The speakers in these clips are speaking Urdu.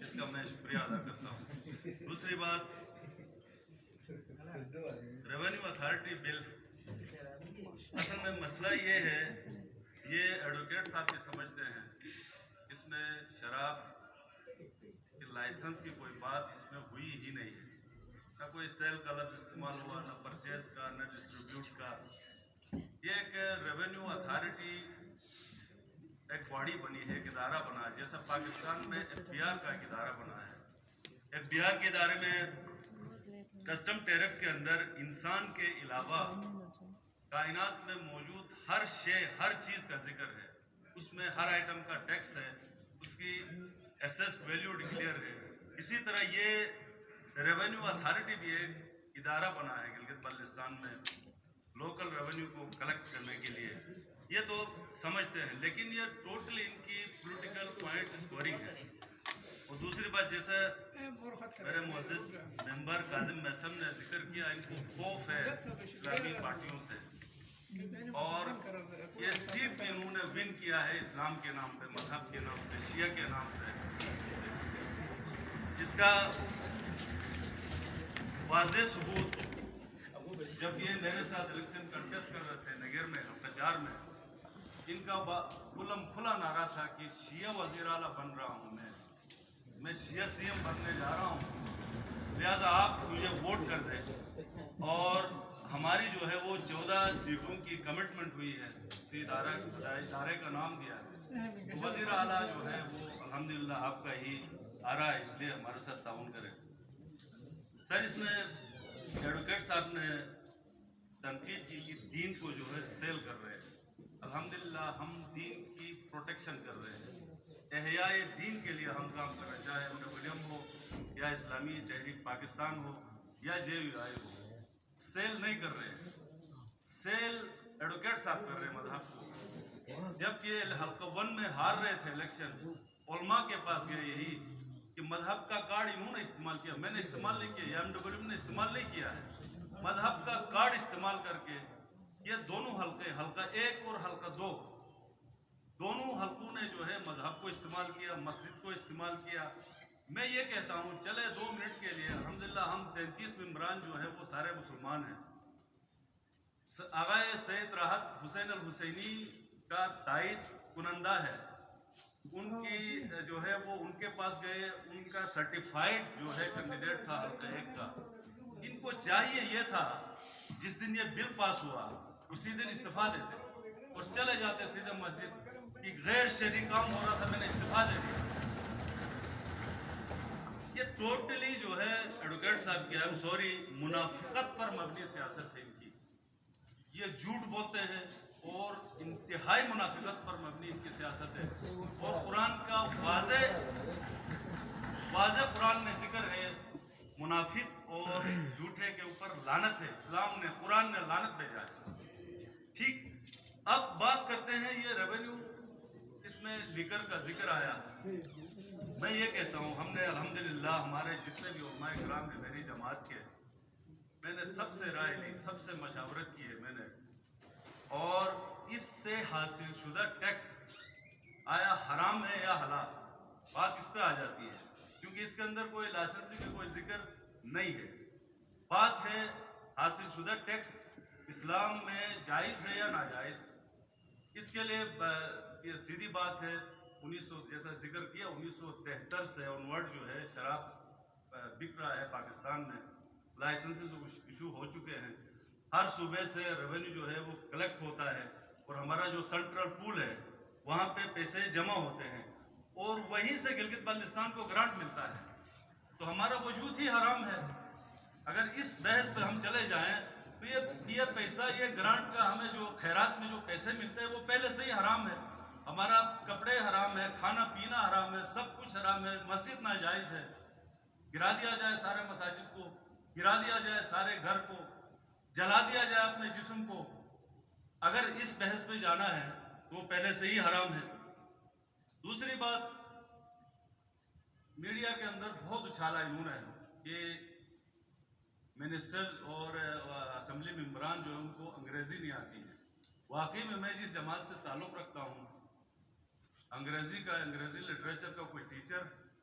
اس کا میں شکریہ ادا کرتا ہوں۔ دوسری بات، ریونیو اتھارٹی بل، اصل میں مسئلہ یہ ہے، یہ ایڈوکیٹ صاحب بھی سمجھتے ہیں، اس میں شراب کے لائسنس کی کوئی بات اس میں ہوئی ہی نہیں ہے، نہ کوئی سیل کا لفظ استعمال ہوا، نہ پرچیز کا، نہ ڈسٹریبیوٹ کا۔ یہ ایک ریونیو اتھارٹی ایک باڈی بنی ہے، ایک ادارہ بنا ہے، جیسا پاکستان میں FBI کا ایک ادارہ بنا ہے۔ FBI کے ادارے میں کسٹم ٹیرف کے اندر انسان کے علاوہ کائنات میں موجود ہر شے، ہر چیز کا ذکر ہے، اس میں ہر آئٹم کا ٹیکس ہے، اس کی ایسیسڈ ویلیو ڈکلیئر ہے۔ اسی طرح یہ ریونیو اتھارٹی بھی ایک ادارہ بنا ہے گلگت بلتستان میں لوکل ریونیو کو کلیکٹ کرنے کے لیے۔ یہ تو سمجھتے ہیں، لیکن یہ ٹوٹلی ان کی پولیٹیکل پوائنٹ اسکورنگ ہے۔ اور دوسری بات، جیسے میرے معزز ممبر کاظم محسن نے ذکر کیا، ان کو خوف ہے اسلامی پارٹیوں سے، اور یہ سیٹ بھی انہوں نے ون کیا ہے اسلام کے نام پہ، مذہب کے نام پہ، شیعہ کے نام پہ۔ اس کا واضح ثبوت، جب یہ میرے ساتھ الیکشن کنٹیسٹ کر رہے تھے نگر میں، کچار میں، ان کا کھلم کھلا نعرہ تھا کہ شیعہ وزیر اعلیٰ بن رہا ہوں میں شیعہ CM بننے جا رہا ہوں، لہٰذا آپ مجھے ووٹ کر دیں۔ اور ہماری جو ہے وہ 14 سیٹوں کی کمٹمنٹ ہوئی ہے، اسی ادارے کا نام دیا ہے۔ وزیر اعلیٰ جو ہے وہ الحمدللہ آپ کا ہی آ رہا ہے، اس لیے ہمارے ساتھ تعاون کریں۔ سر، اس میں ایڈوکیٹ صاحب نے تنقید کی کہ دین کو جو ہے سیل کر رہے ہیں۔ الحمدللہ ہم دین کی پروٹیکشن کر رہے ہیں، احیاء دین کے لیے ہم کام کر رہے ہیں، چاہے MWM ہو یا اسلامی تحریک پاکستان ہو یا JUI ہو۔ سیل نہیں کر رہے ہیں، سیل ایڈوکیٹ صاحب کر رہے ہیں مذہب کو۔ جب کہ حلقہ 1 میں ہار رہے تھے الیکشن، علماء کے پاس گئے یہی کہ مذہب کا کارڈ انہوں نے استعمال کیا، میں نے استعمال نہیں کیا، یا MWM نے استعمال نہیں کیا ہے۔ مذہب کا کارڈ استعمال کر کے یہ دونوں حلقے، حلقہ 1 اور حلقہ 2، دونوں حلقوں نے جو ہے مذہب کو استعمال کیا، مسجد کو استعمال کیا۔ میں یہ کہتا ہوں، چلے 2 منٹ کے لیے، الحمدللہ ہم 33 ممبران جو ہیں وہ سارے مسلمان ہیں۔ آغائے سید راحت حسین الحسینی کا تائید کنندہ ہے، ان کی جو ہے وہ ان کے پاس گئے، ان کا سرٹیفائیڈ جو ہے کینڈیڈیٹ تھا حلقہ 1 کا۔ ان کو چاہیے یہ تھا جس دن یہ بل پاس ہوا اسی دن استعفیٰ دیتے اور چلے جاتے سیدھے مسجد، کہ غیر شرعی کام ہو رہا تھا، میں نے استعفیٰ دے دیا۔ یہ ٹوٹلی جو ہے ایڈوکیٹ صاحب کی، I'm sorry، منافقت پر مبنی سیاست ہے ان کی۔ یہ جھوٹ بولتے ہیں اور انتہائی منافقت پر مبنی ان کی سیاست ہے، اور قرآن کا واضح قرآن میں ذکر ہے، منافق اور جھوٹے کے اوپر لعنت ہے، اسلام نے، قرآن نے لعنت بھیجا ہے۔ ٹھیک، اب بات کرتے ہیں یہ ریونیو، اس میں لیکر کا ذکر آیا۔ میں یہ کہتا ہوں، ہم نے الحمدللہ ہمارے جتنے بھی علماء کرام ہیں میری جماعت کے، میں نے سب سے رائے لی، سب سے مشاورت کی ہے میں نے، اور اس سے حاصل شدہ ٹیکس آیا حرام ہے یا حلال، بات اس پہ آ جاتی ہے، کیونکہ اس کے اندر کوئی لائسنسی کا کوئی ذکر نہیں ہے۔ بات ہے حاصل شدہ ٹیکس اسلام میں جائز ہے یا ناجائز۔ اس کے لیے یہ سیدھی بات ہے، 1900 جیسا ذکر کیا، 1973 سے آنورڈ جو ہے شراب بک رہا ہے پاکستان میں، لائسنسز ایشو ہو چکے ہیں، ہر صوبے سے ریونیو جو ہے وہ کلیکٹ ہوتا ہے، اور ہمارا جو سینٹرل پول ہے وہاں پہ پیسے جمع ہوتے ہیں، اور وہیں سے گلگت بلتستان کو گرانٹ ملتا ہے، تو ہمارا وجود ہی حرام ہے۔ اگر اس بحث پہ ہم چلے جائیں تو یہ پیسہ، یہ گرانٹ کا ہمیں جو خیرات میں جو پیسے ملتے ہیں وہ پہلے سے ہی حرام ہے، ہمارا کپڑے حرام ہے، کھانا پینا حرام ہے، سب کچھ حرام ہے، مسجد ناجائز ہے، گرا دیا جائے سارے مساجد کو، گرا دیا جائے سارے گھر کو، جلا دیا جائے اپنے جسم کو۔ اگر اس بحث پہ جانا ہے تو وہ پہلے سے ہی حرام ہے۔ دوسری بات، میڈیا کے اندر بہت اچھالا انہوں نے کہ منسٹر اور اسمبلی ممبران جو ہیں ان کو انگریزی نہیں آتی ہے۔ واقعی میں جس جماعت سے تعلق رکھتا ہوں، انگریزی لٹریچر کا کوئی ٹیچر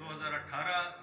2018